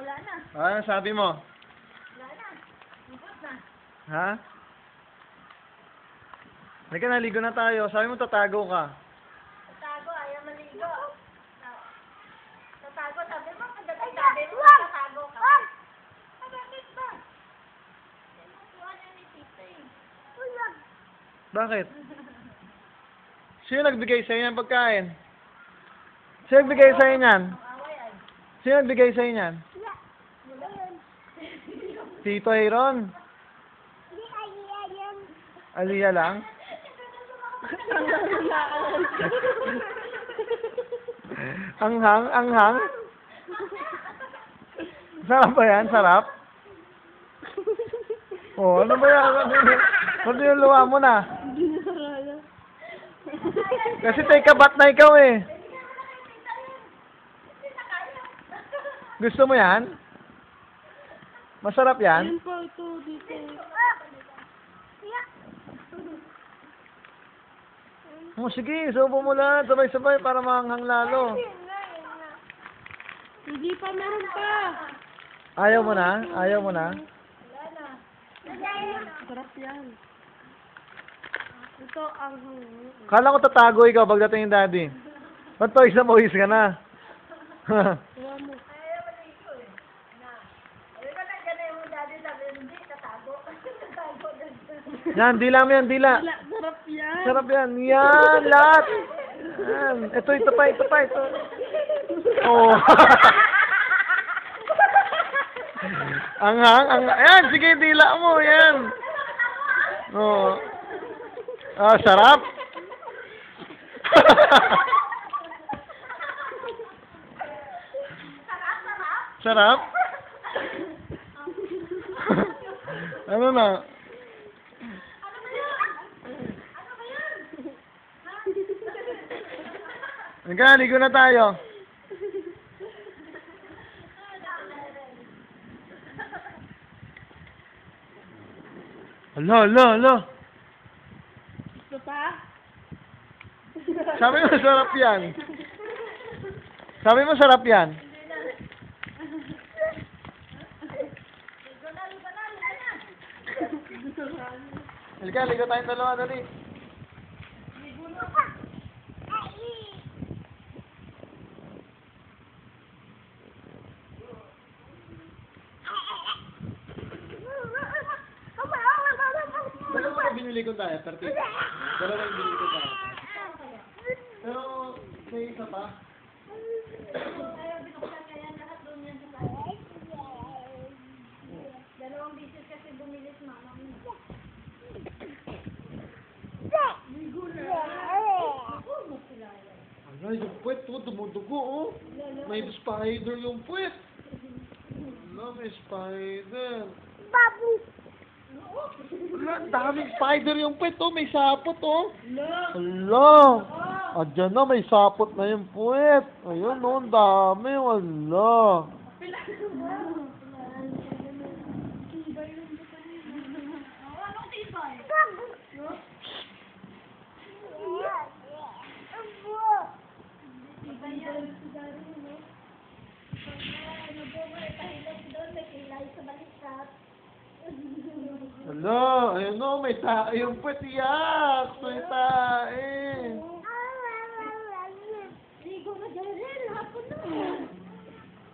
Wala na. Ano sabi mo? Wala na. Lupot na. Ha? Halika, naligo na tayo. Sabi mo tatago ka. Tatago, ayaw maligo. Tatago, sabi mo, pagdating sabi mo, tatago ka. Ah, bakit ba? Tinukuha niya ni tita eh. Bakit? Sino nagbigay sa'yo ng pagkain? Sino nagbigay sa'yo niyan? Away ay. Sino nagbigay sa'yo niyan? Tito Aaron. Aliyah lang? Anghang? Anghang? Sarap ba yan? Sarap? Oh, ano ba yan? Ano yung luha mo na? Kasi take a bath na ikaw eh. Gusto mo yan? Masarap yan? Ayun po ito dito. Oh, sige, subo mo lang. Sabay-sabay para maanghang lalo. Hindi pa, meron pa. Ayaw mo na? Ayaw mo na? Sarap yan. Ito ang... Kala ko tatago ikaw pagdating yung daddy. Ba't pawis na pawis ka na? Wala mo. Ayaw maligo eh. Na. Ayaw ka na dyan yung daddy sabi, hindi, tatago. Tatago na. Yan, dila mo yan, dila. Wala, sarap yan. Sarap yan. Yan, lahat. Yan. Ito pa. Ito. Oh. Anghang. Ayan, sige, dila mo. Yan. Oh. Ah, sarap. Sarap? Ano na? Ligo na tayo. Alo. Gusto pa? Sabi mo sarap yan. Sabi mo sarap yan. Halika, ligo tayong dalawa, dali. Dalawa na binili ko tayo, 30. Dalawa yung binili ko tayo. Pero, may isa pa. Ayaw binuksan kaya lahat doon yan sa tayo. Dalawang bisis kasi bumilis mama mo. Ano, yung puwet, oh, dumudugo, oh. May spider yung puwet. Ano, may spider. Wala, ang daming spider yung puwet, oh. May sapot, oh. Wala. Adyan na, may sapot na yung puwet. Ayun, oh, ang dami. Wala. Anong tibay? Tibay yan. Wala. Ayun, oh, may tae yung puwet. Iyak. May tae. Ligo na dyan, hapon na.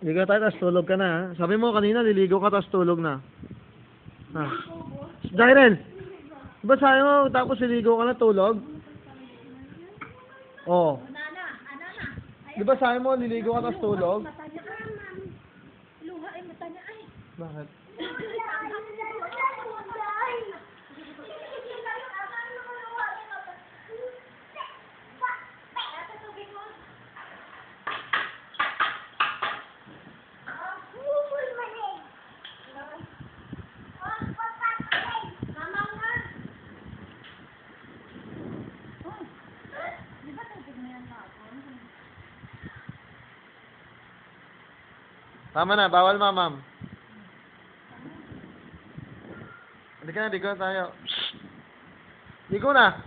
Ligo tayo, tapos tulog ka na, ha? Sabi mo kanina, liligo ka, tapos tulog na. Ha? Jyrel! Diba sabi mo, tapos liligo ka na, tulog? Oo. Anana. Diba sabi mo, liligo ka, tapos tulog? Mata niya ka. Luha ay mata niya ay. Bakit? Tama na, bawal mamam. Halika na, ligo tayo. Ligo na.